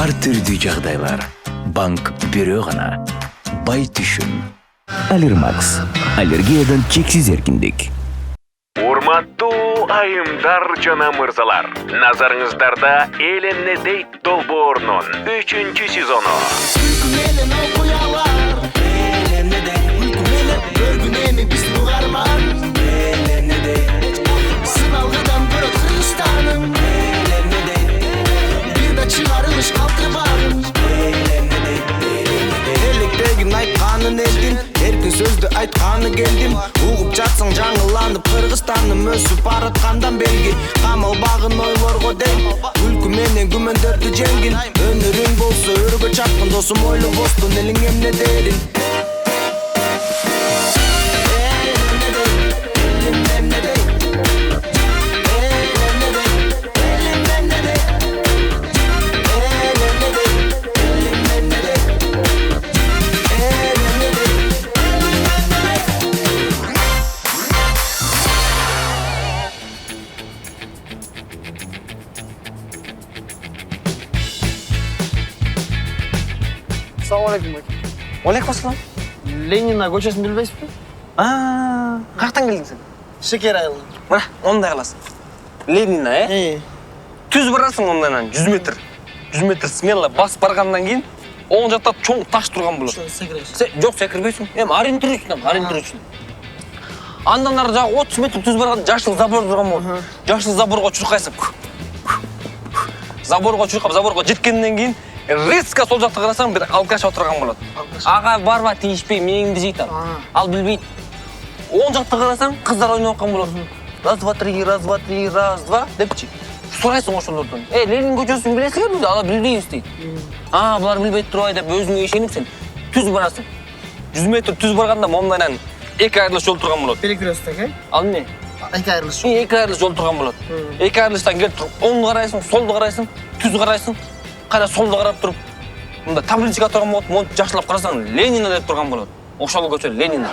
ар түрдүү жагдайлар. Банк бирөө гана. Бай түшүм. Алирмакс. Аллергиядан чексиз эркиндик. Урматтуу айымдар жана мырзалар, назарыңыздарда Эленнедей долбоорунун 3-чү сезону. Эркин сөздү айтканы келдим. Угуп жатсаң жаңыланып, Кыргызстаным өсүп бараткандан белги. Камалбагын ойлорго дейм, күлкү менен күмөндөрдү жеңгин. Өнөрүң болсо өргө чапкын, досум ойлобостун, элиң эмне дерин? Assalamualaikum. Алейкум. Ленина көчөсүн билбейсизби? Каяктан келдиң сен? Шекер айылы. Мына, ондай кыласың. Ленина, Түз барасың ондан 100 метр. 100 метр смело басып баргандан кийин, оң жакта чоң таш турган болот. Секиресиң. Жок, секирбейсиң. Эми ориентир үчүн. Андан ары жагы 30 метр түз барганда жашыл забор турган болот. Жашыл заборго чуркайсың. Заборго жеткенден кийин резко сол жакта карасаң бир алкаш отурган болот. Ага барба тийишпей мээңди жейт ал билбейт. Оң жакта карасаң кыздар ойноп аткан болот. Раз, два, три депчи. Сурайсың ошолордон. Ленин көчөсүн билесиңерби? Ала билбейбиз дейт. Булар билбейт турбай деп өзүңө ишенип сен түз барасың. 100 метр түз барганда момдайнан эки айрылыш жол турган болот. Перекресток, Ал эмне? Эки айрылыш. Эки айрылыш жол турган болот. Эки айрылыштан келип туруп, оңду карайсың, солду карайсың, түз карайсың. Кайра солду карап туруп, мында табличка турган болот, монтип жакшылап карасаң Ленина деп турган болот. Ошол көчө Ленина.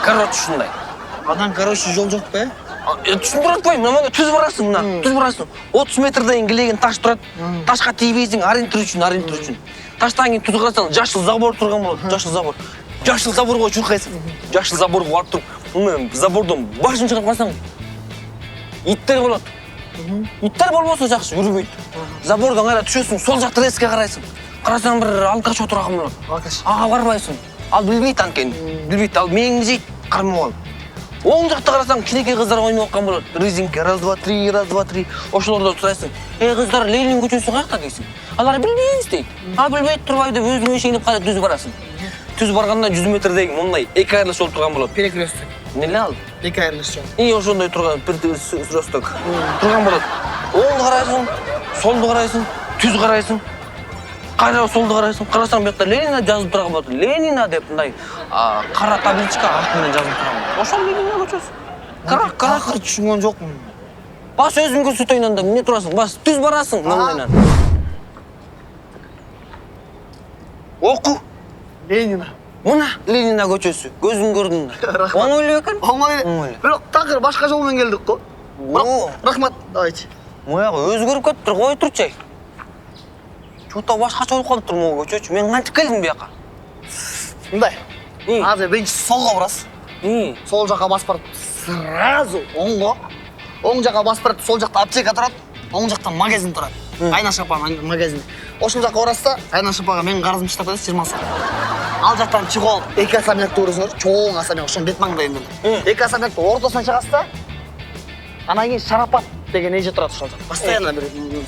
Короче, ушундай. Анан жол жок бе? Түшүндүрүп атпайм, мына түз барасың, мына түз барасың. 30 метрден килеген таш турат. Ташка тийбейсиң, ориентир үчүн. Таштан кийин түз карасаң жашыл забор турган болот, жашыл заборго чуркайсың. Жашыл заборго барып туруп, мына забордон башын чыгарып карасаң иттер болот. Иттер болбосо жакшы жүрбөйт. Забордон кайра түшөсүң, сол жакта резко карайсың. Карасаң бир алкаш отурган болот. Ага барбайсың. Ал билбейт анткени. Билбейт, ал мээңди жейт, кармап алып. Оң жакта карасаң кичинекей кыздар ойноп аткан болот. Резинке, раз, два, три. Ошолордон сурайсың. Кыздар, Ленин көчөсү каякта дейсиң. Алар билбейбиз дейт. Билбейт турбай деп өзүңө ишенип кайра түз барасың. Түз барганда 100 метрдеги мондай эки айрылыш жол турган болот. Перекресток. Эмне ал? Эки айрылыш жол. Ошондой турган перекресток турган болот. Оңду карайсың, солду карайсың, түз карайсың. Кайра солду карайсың. Карасаң бuyakta Ленина жазылып турган болот. Ленина деп мындай кара табличка ак менен жазылып турган болот. Ошол Ленина көчөсү. Акыр түшүнгөн жокмун. Бас өзүң көрсөтөйүн анда, эмне турасың? Бас түз барасың мындайнан. Оку. Ленина. Мына Ленина көчөсү. Көзүң көрдүң. Оңой эле экен. Оңой. Бирок такыр башка жол менен келдик го. Рахмат, давайте. Моягы өзгөрүп кетиптир, кой турчу. Чота башкача болуп калыптыр могу көчөчү. Мен кантип келдим буяка? Мындай. Азыр биринчи солго барасыз. Сол жака басып барып, сразу оңго. Оң жака басып барып, сол жакта аптека турат, оң жакта магазин турат. Айна шапанын магазини. Ошол жака барасыз да, Айна шапага менин карызымды чыгып кетесиз 20 сом. Ал жактан чыгып алып, эки особнякты көрөсүңөр, чоң особняк, ошонун бет маңдайында. Эки особняктын ортосуна чыгасыз да. Анан кийин Шарапат деген эже турат ошол жакта. Постоянно бир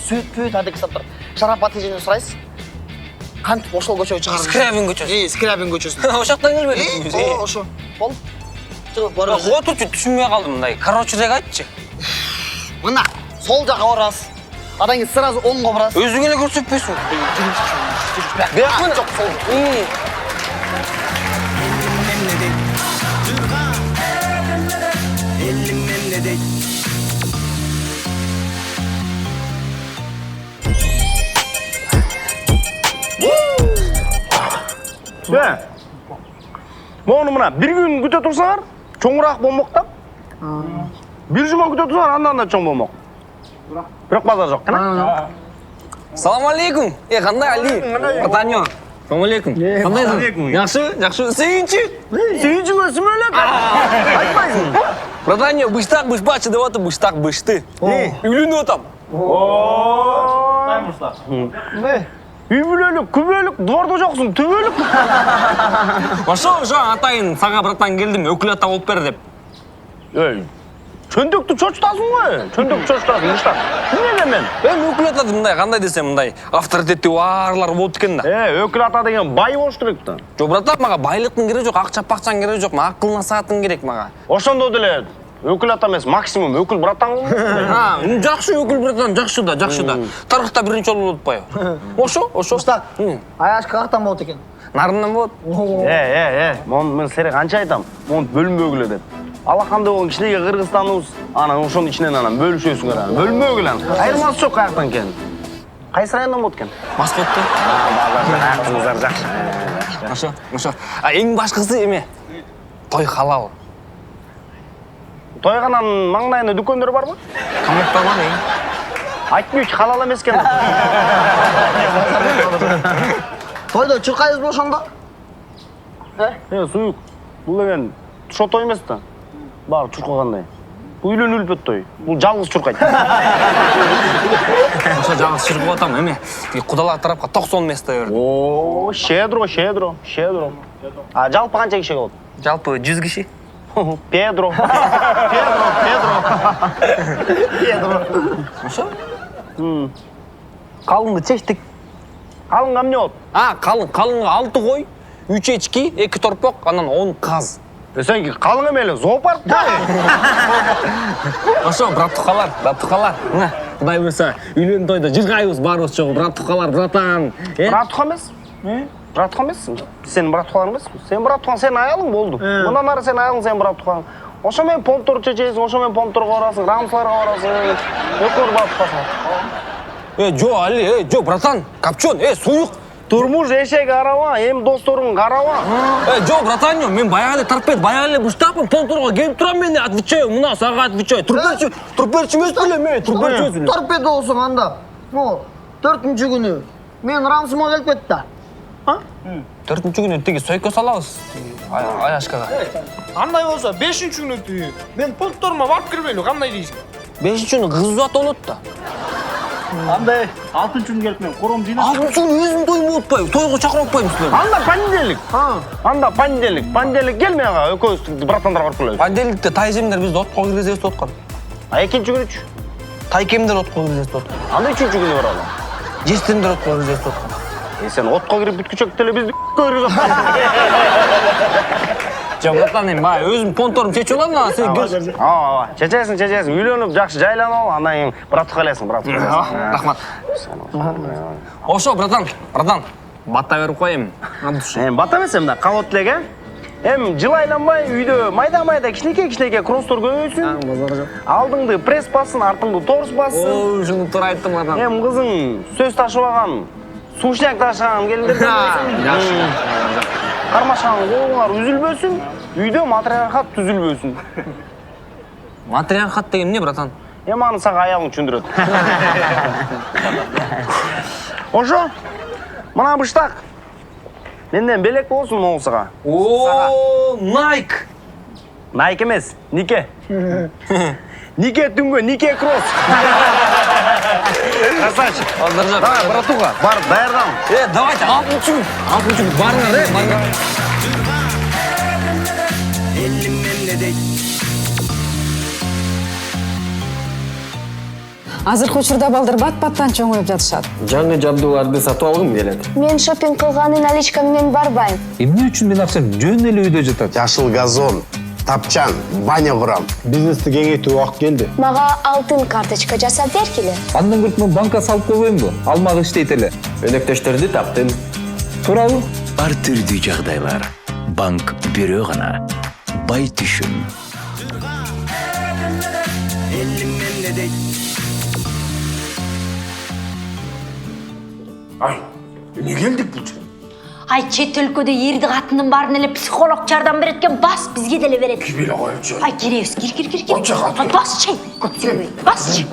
сүт адекстап турат. Шарапат эжеден сурайсыз. Кантип ошол көчөгө чыгарып? Скрябин көчөсү. Скрябин көчөсү. Ошол жактан келбедиңиз? Ошо. Болуп. Чыгып барасыз. Отурчу, түшүнбөй калдым мындай. Корочерээк айтчы. Мына, сол жака барасыз. Анан кийин сразу оңго барасыз. Өзүң эле көрсөтпөйсүң. Бияк мына жок сол. Мону мына бир күн күтө турсаңар, чоңураак болмок да. Бир жума күтө турсаңар, андан да чоң болмок. Бирок базар жок, кана? Салам алейкум. Қандай Али? Братаньо. Салам алейкум. Қандайсың? Жақсы. Сүйінші өсім өлі? Айтпайсың. Братаньо, бұштақ бұшбачы деп отыр, бұштақ бұшты. Үйленіп отам. Үйбілелік, күбелік, дворда жоқсың, түбелік. Ошо атайын, саға братан келдім, өкіл ата болып бер деп. Чөндікті чөштасың ғой, чөндікті чөштасың, ұштақ. Не мен? Өкіл ата мындай, қандай десем мындай, авторитетті барлар болды екен да. Өкіл ата деген бай бош керекті. Жо, братан, маға байлықтың керек жоқ, ақша-пақшаң керек жоқ, ақылына сағатын керек маға. Ошондо деле өкіл ата емес, максимум өкіл братан ғой. Жақсы өкіл братан, жақсы да. Тарихта бірінші жол болып бай. Ошо? Ұста, аяш қақтан болды екен. Нарыннан болады. Мен сәрі қанша айтам, оны бөлінбе өкілі деп. Алақанды оған кішілеге Қырғызстанымыз, ошоның ішінен бөлішесің ғана. Бөлінбе өкілі. Айырмасы жоқ қаяқтан кен. Қай сырайынан болды кен? Маскотты. Ақтыңыздар жақсы. Ошо. Ең башқысы еме, той халал. Тойғанан маңдайында дүкендер бар ма? Қамықталған ең. Айтмүйш, халал емес кен. Тойда чұрқайыз бұл шанда? Сұйық. Бұл деген шо той емес та. Бар, чұрқағандай. Бұл үйлен үлпет той. Бұл жалғыз чұрқайды. Ошо жалғыз шырқып отам, еме. Құдалар тарапқа 90 место берді. О, щедро. Жалпы қанша кіші болады? Жалпы 100 киши. Педро. Ошо? Қалыңды чештік. Қалыңға не от? Қалыңға 6 қой, 3 ечки, 2 торпақ, анан 10 қаз. Сен қалың емелі, зоопарк та? Ошо, брат-тұқалар. Құдай көрса, үйлен тойда жырғайбыз барбыз жоғы, брат-тұқалар, братан. Брат-тұқа емес? Брат-тұқа емес? Сен брат-тұқалар емес? Сен брат-тұқаң, сен аялың болды. Мұнан ары сен аялың, сен брат-тұқаң. Ошомен помтор чечесің, ошомен помторға барасың, рамсыларға барасың, өкөр брат-тұқасың. Жо, Али, братан, капчон, суйық. Турмуш ешек арава, ем досторың қарава. Жо, братаньо, мен баяғылы торпед, баяғылы бұштапын, полторға келіп тұрам мен отвечаю, мұна саға отвечаю. Турперчі емес біле, мен турперчі емес біле. Торпеда болсың анда. 4-ші күні мен рамсыма келіп кетті. 4-ші күні теге сойко салабыз, Аяшкаға. Андай болса, 5-ші күні түйі. Мен полторыма барып кірмейлі, қандай дейсің? 5-ші күні қыз ұзаты олады да. Андай, 6-ші күн келіп мен қорым жинап. 6-ші күні өзім тойым отпайым, тойға шақырып отпайым сілер. Анда понеделік келме аға, өкөз братандар барып келеді. Понеделікте тай жемдер бізді отқа кіргізесті отқан. Екінші күні Тай кемдер отқа кіргізесті отқан. Андай үшінші күні бар ала. Жестемдер отқа кіргізесті отқан. Сен отқа кіріп бүткічек теле бізді көргізіп. Братан, өзім понторым чече оламын ана, сен кел. Чечесің, үйленіп, жақсы жайланып ал, андан кейін братты қалайсың, Рахмат. Ошо, братан, бата беріп қойым. Бата емесем да, қабот тілеге. Жыл айланбай, үйде майда кішнеке кросстор көбейсін. Алдыңды пресс бассын, артыңды торс бассын. Шыны тұр айттым, братан. Қызың сөз ташып аған, сушняк ташыған келіндер көбейсін. Қармашаған қолыңар үзілбөсін, үйде матриархат түзілбөсін. Матриархат деген не, братан? Аны саға аяғың түндіреді. Ошо, мына бұштақ. Менден белек болсын оңысыға. Найк! Найк емес, Нике. Нике түнгі, Нике кросс. Красавчик. Давай, братуға, бар, даярдан. Давайте, 6-ші күн, барыңар. Азыркы учурда балдар бат-баттан чоңоюп жатышат. Жаңы жабдууларды сатып алгым келет. Мен шопинг кылганы наличка менен барбайм. Эмне үчүн мен акчам жөн эле үйдө жатат? Жашыл газон, тапчан, баня курам. Бизнести кеңейтүү убакыт келди. Мага алтын карточка жасап бергиле. Андан көрүп мен банкка салып койбоймбу? Алмак иштейт эле. Өнөктөштөрдү таптым. Туурабы? Бар түрдүү жагдайлар. Банк бирөө гана. Бай түшүн. Ай, не келдік бұл жерге? Ай, чет өлкөдө ерді қатынның барын эле психолог жардам береткен бас бизге деле берет. Кибеле коюп жөр. Ай, киребиз, кир. Қанша қатын? Бас чай, көп сөйлөбөй. Бас чай.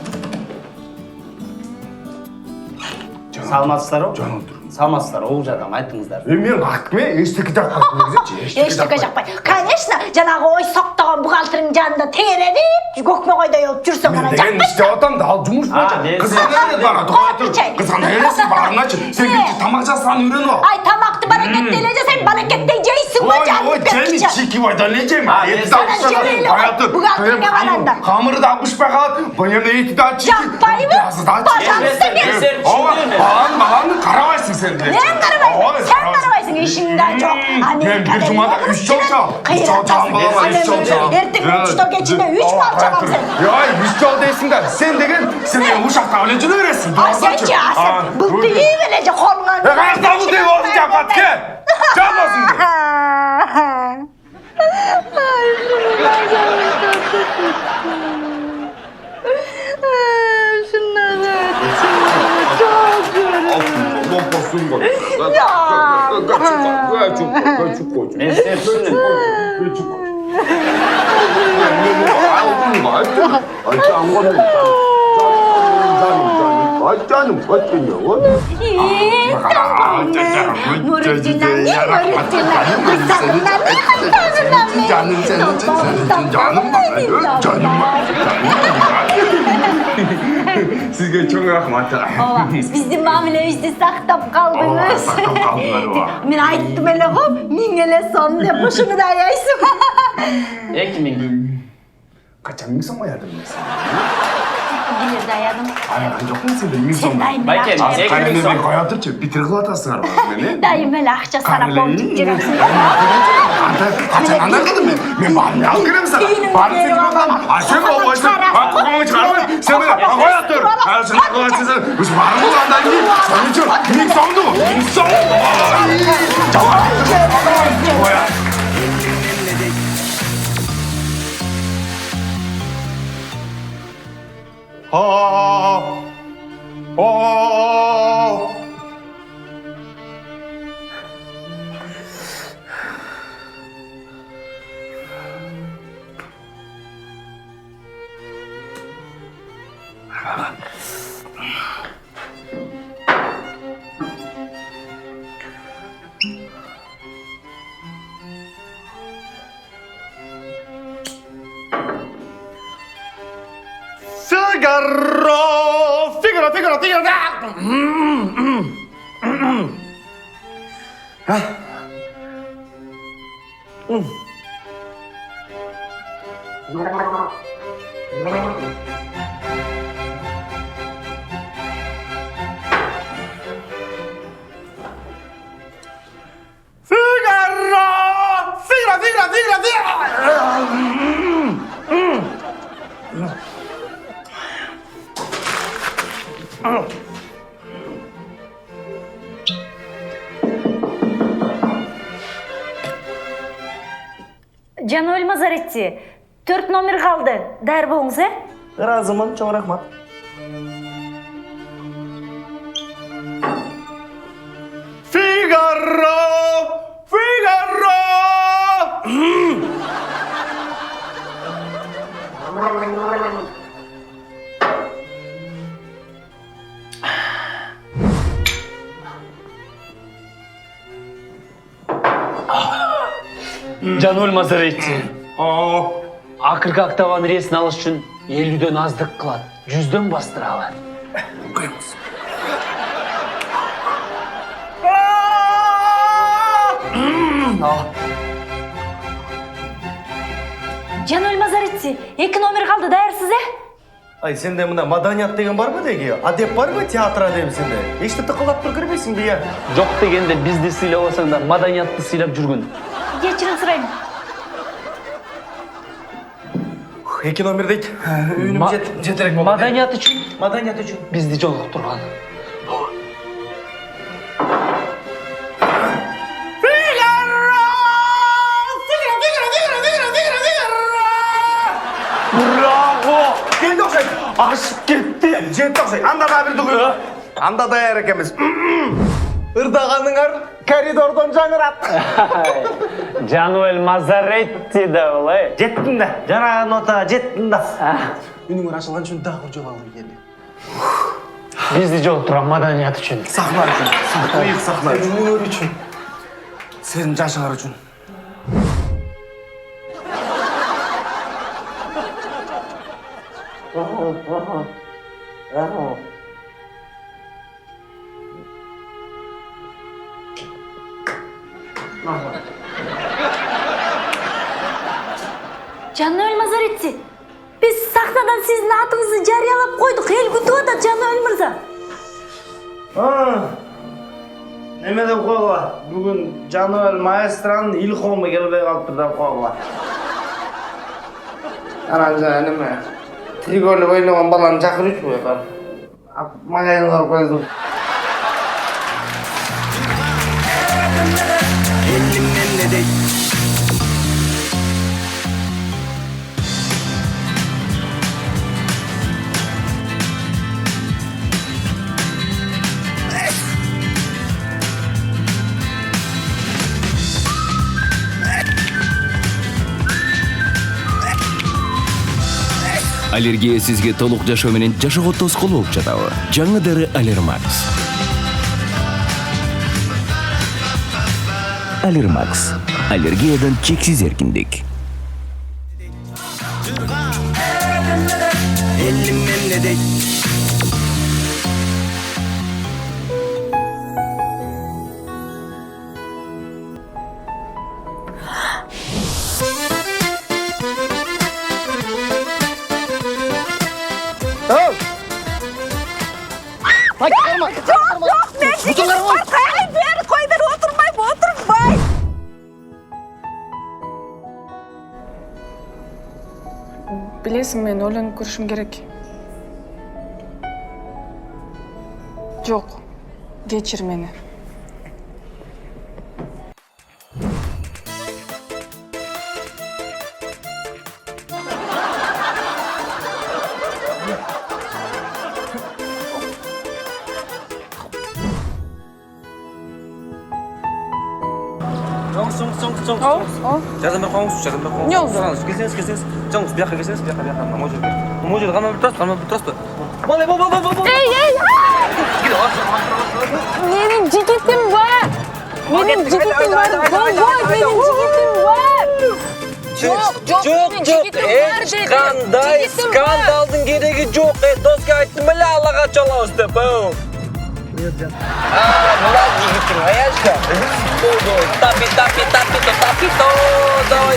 Саламатсыздар го? Жөн отур. Саламатсыздар, оғыл жадам, айтыңыздар. Мен акме эштеки жакпайт негизи. Эштеке жакпай. Конечно, жанагы ой соктогон бухгалтериң жанында тегеренип, көкмө койдой болуп жүрсөң ана Мен жакпайт. иштеп атам да, ал жумуш боюнча. Кызгана бара, токтотур. Кызгана элесиң барыначы. Сен кичи тамак жасаганды үйрөнүп ал. Ай, тамакты баракетте эле жасайм, баракетте жейсиң го жаным. Ой, жеми чики байда эле жейм. Эти да бухгалтериңе баранда. Камыры да бышпай калат. Баягы эти да чики. Жакпайбы? Пожалуйста, мен. Баланы карабайсың сен де. Мен карабайсың, сен карабайсың, ишиң да жок. Мен бир жумада 3 жол чал. 3 жол чалам балама, 3 жол чал. Эртең 3 кечинде 3 бал чалам сен. Ай, 3 жол дейсиң да. Сен деген ушакта эле жүрө бересиң. Ай, сенчи, сен бул тийип эле же колуңа. Кайда бул дейп өзүң жапат ке. Жап өзүңдү. Sizge çok rahmat. Биздин мамилебизди сактап калдыңыз. Сактап калдыңар ба? Мен айттым эле го, 1000 эле сом деп ушуну да аяйсың. 2000. Kaçan mı son ayardım mesela? Билер да аядым. Ayağın yok mu sende? Min son. Bayken, Kayını ben koyatırçı bitir kılatasın araba beni. Dayım эле акча санап болуп жүрөсүң. Kaçan anladın mı? Ben bari ne algırım sana? Bari seni bakalım. Ayşen o boşta. Bak kokumu çıkarma. Sen beni koyatır. Her şeyi koyarsın. Biz var mı lan dayı? Sen için min sondu mu? Min sondu. Tamam. Koyat. Figaro. Жануэль Мазаретти, 4 номер қалды. Даяр болуңуз, Разымын, чоң рахмат. Figaro. Жануэль Мазаретти. Акыркы октаваны ресин алыш үчүн 50дөн аздык кылат. 100дөн бастыралы. Koyamaz. Жануэль Мазаретти, 2 номер қалды. Даярсыз, Ай, сенде мына маданият деген бар ма деги? Адеп бар ма театр адебі сенде? Эшті тықылап тұр кірмейсің бе? Жок дегенде бизди сыйлабасаң да маданиятты сыйлап жүргүн. Кечирим сурайм. 2 номер дейт. Үйнім жетерек болды. Маданият үчүн Маданият үшін. бизди жолуктурган. Bravo. Келді оқшайды. Aşık gitti. Жетті оқшайды. Анда да бір дүгі. Анда даяр екеміз. Ырдағаныңар коридордан жаңырат. Жануэль Мазаретти да олай. Жеттім да. Жаңағы нота жеттім да. Үніңір ашылған үшін тағы жол алып келді. Bizde жоқтырған маданият үшін. Сахна үшін. Иық сахна үшін. Өнер үшін. Сенің жашыңар үшін. Canöl Mazaretsi. Biz sahnadan sizin adınızı jariyalap koyduk. El күтіп атат Canöl Mırza. Неме деп қойға? Бүгін Жануэл маэстроның илхомы келбей қалыпты деп қойға. Анан неме? Тригойлы ойнаған баланы шақырып жүріп магазинға қойдым. Аллергия сизге толук жашоо менен жашоого тоскоол болуп жатабы? Жаңы дары Алирмакс. Алирмакс. Аллергиядан чексиз эркиндик. Білесің, мен ойланып көрішім керек. Жоқ, кечір мені. Жардам бер қоңыз. Не oldu? Келсеңіз. Жаңыз, бияққа келсеңіз, бияққа. Мына жерде ғана бір тұрасыз ба? Бол. Ей! Менің жігітім бар! Менің жігітім бар! Менің жігітім бар! Жоқ, ешқандай скандалдың керегі жоқ. Досқа айттым біле Аллаға чалауыз деп. Мына жігітім, аяшқа. Тапито. Давай.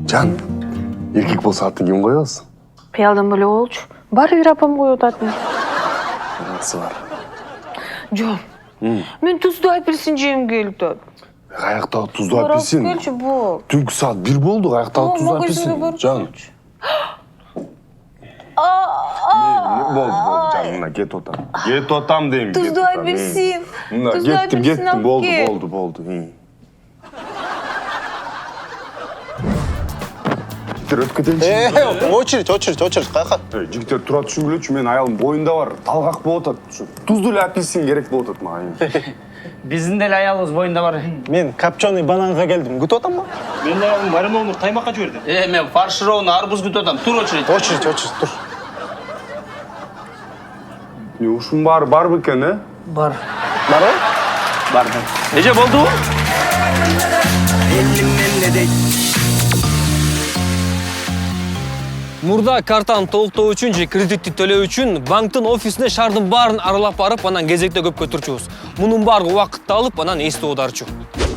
Жан, еркек болса атын кім қоясың? Қиялдан бөле олчу. Бар ирапам қой отатын. Насы бар. Жон, мен тұзды апельсин жейім келді. Аяқтағы тұзды апельсин. Келші бол. Түнгі саат 1 болды, аяқтағы тұзды апельсин. Жан. Болды, жанына кет отам. Кет отам деймін. Тұзды апельсин. Кеттім, болды. Очередь, қайқа. Жігіттер тұра түшін білетші, мен аялым бойында бар, талғақ болып отады. Тұзды апельсин керек болып отады маған. Біздің де аялымыз бойында бар. Мен копченый бананға келдім. Күтіп отам ба? Мен аялым маринованный қаймаққа жіберді. Мен фаршированный арбуз күтіп отам. Тұр очередь. Очередь, тұр. Не ушым бар бекен, е? Бар. Бар ой? Барды. Неже болды ол? Мурда картаны толуктоо үчүн же кредитти төлөө үчүн банктын офисине шаардын баарын аралап барып, анан кезекте көп көтүрчүбүз. Мунун баары убакытты алып, анан эсти оодарчу.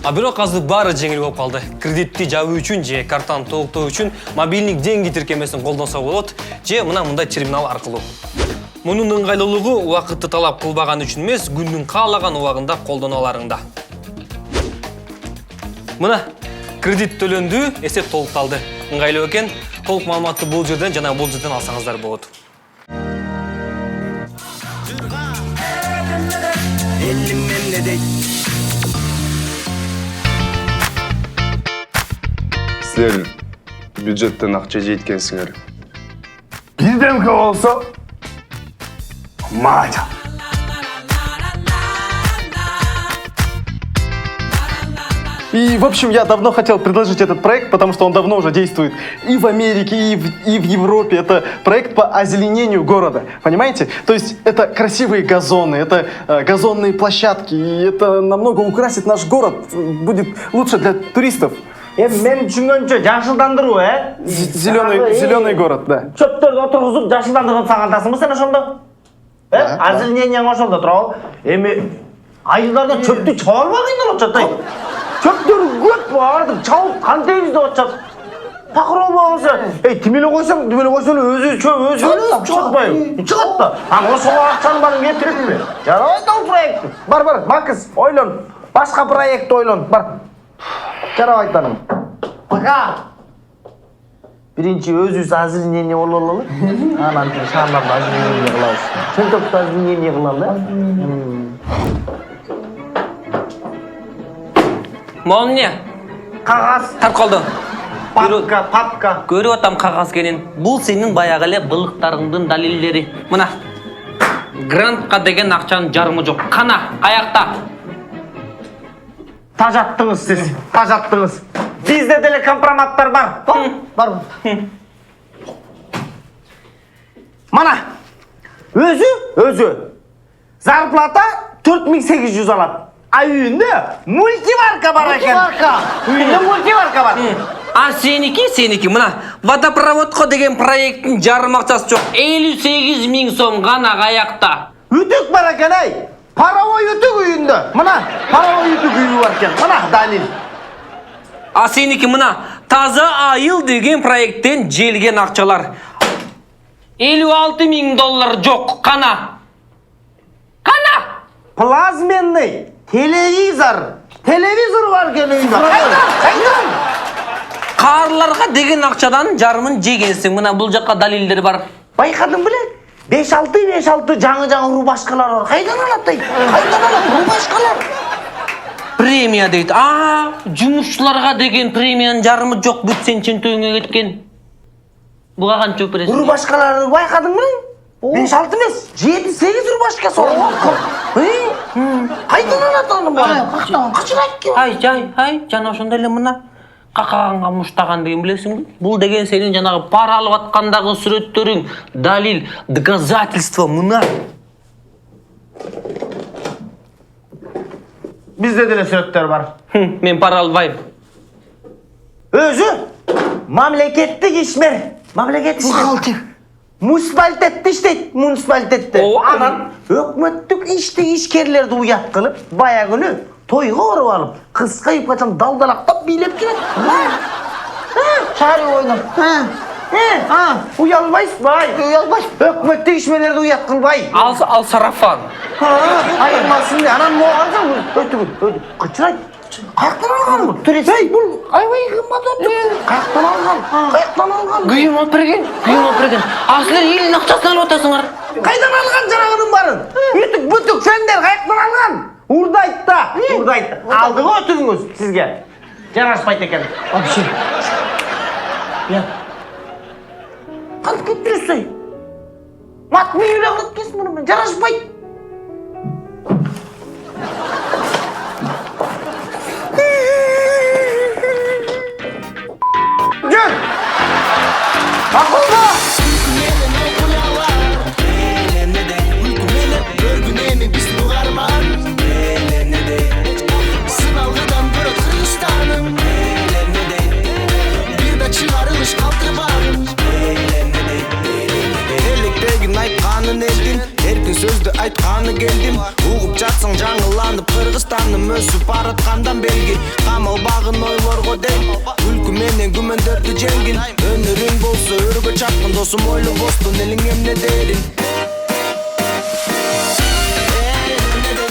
А бирок азыр баары жеңил болуп калды. Кредитти жабуу үчүн же картаны толуктоо үчүн мобилдик деньги тиркемесин колдонсо болот, же мындай терминал аркылуу. Мунун ыңгайлуулугу убакытты талап кылбаган үчүн эмес, күндүн каалаган убагында колдоно аларыңда. Мына кредит төлөндү, эсеп толукталды. Ыңгайлуу экен. Толук маалыматты бул жерден жана бул жерден алсаңыздар болот. Силер бюджеттен акча жеткенсиңер. Бирдемке болсо мажа. И, в общем, я давно хотел предложить этот проект, потому что он давно уже действует и в Америке, и в Европе. Это проект по озеленению города, понимаете? То есть это красивые газоны, это газонные площадки, и это намного украсит наш город, будет лучше для туристов. Мен түсінгенше жашылдандыру, Зеленый город, да. Чөптерді отырғызып, жашылдандырған сағантасың сен ошонда? Озеленение ошолда тұрау. Эми айылдарда чөптү чабалбагыңдар очат. Чөптөр көп барды, чабып кантебизде очат. Такыр болбосо, тимеле койсоң өзү чыгатпайбы? Чыгат да. Аны ошол акчаны барын кетирипми? Жарабайт ал проект. Бар, Макс, ойлон. Башка проект ойлон. Бар. Жарабайт аным. Пока. Биринчи өзүбүз озеленение болуп алалы. Анан кийин шаарларда озеленение кылабыз. Чөнтөктө озеленение кылалы. Мол не? Кагаз. Тарт қалды. Папка. Көріп атам қағаз кенен. Бұл сенің баяғы эле былықтарыңдың далилдери. Мына. Грантқа деген ақчаның жарымы жоқ. Қана, аяқта. Тажаттыңыз сіз. Тажаттыңыз. Bizde деле компроматтар бар. Бар. Мана. Өзі. Зарплата 4800 алады. А үйінде мультиварка бар екен. Үйінде мультиварка бар. А сенікі, мына. Водопроводқа деген проекттің жарым ақчасы жоқ. 58 000 сом ғана аяқта. Үтік бар екен, ай. Паровой үтік үйінде. Мына, паровой үтік үйі бар екен. Мына, далил. А сенікі мына. Таза айыл деген проекттен желген ақчалар. 56 000 доллар жоқ. Қана. Плазменный телевизор бар екен үйінде. Қайдан? Қарларға деген ақчадан жарымын жегенсің. Мына бұл жаққа далилдер бар. Байқадың біле? 5-6 жаңы рубашкалар бар. Қайдан алады? Рубашкалар. Премия дейді. Жұмысшыларға деген премияның жарымы жоқ. Бүтсен чөнтөңе кеткен. Бұға қанша өпересің? Рубашкаларды байқадың біле? 5-6 емес, 7-8 рубашка соғып. Қайдан алады оны бар? Қашын айтты? Ай, жана ошондой эле мына. Қақағанға мұштаған деген білесің бе? Бұл деген сенің жанағы пара алып атқандағы сүреттерің, далил, доказательство мына. Бізде деле сүреттер бар. Мен пара албайм. Өзі мамлекеттік ишмер. Бухгалтер. Муниципалитетте иштейт, муниципалитетте. Анан өкмөттүк ишкерлерди уят кылып, бая күнү тойго барып алып, кыз кыйып качан далдалактап бийлеп келет. Шаары ойнап. Уялбайсыз бай. Өкмөттүк ишмерлерди уят кылбай. Ал сарафан. Айырмасын, анан өтүп. Кычырайт. Каяктан алган бул? Эй, бул аябай кымбат өтүп. Каяктан алган? Күйüm алып берген. А силер элдин акчасын алып атасыңар. Кайдан алган жанагынын барын? Үтүк бүтүк сендер каяктан алган? Урдайт. Алдыгы өтүгүңүз сизге. Жарашпайт экен. Вообще. Кантип кетип жүрсөй? Мат мүйүлө кылып кесин муну мен. Жарашпайт. Gel! Akıllı! Sınavlıdan bir Kırgızistan'ım Bir de çıkarılış kaldırbarım Elliktegi aytkanın eldin Erkin sözді айтқаны келдім Уғып жатсаң жаңыланып Қырғызстаным өсіп баратқандан белги Қамалбағын ойлорго ден Күлкі менен күмөндөрдү жеңгин Өнөрүң болсо өргө чапкын досум ойлу бостун элиң эмне дерин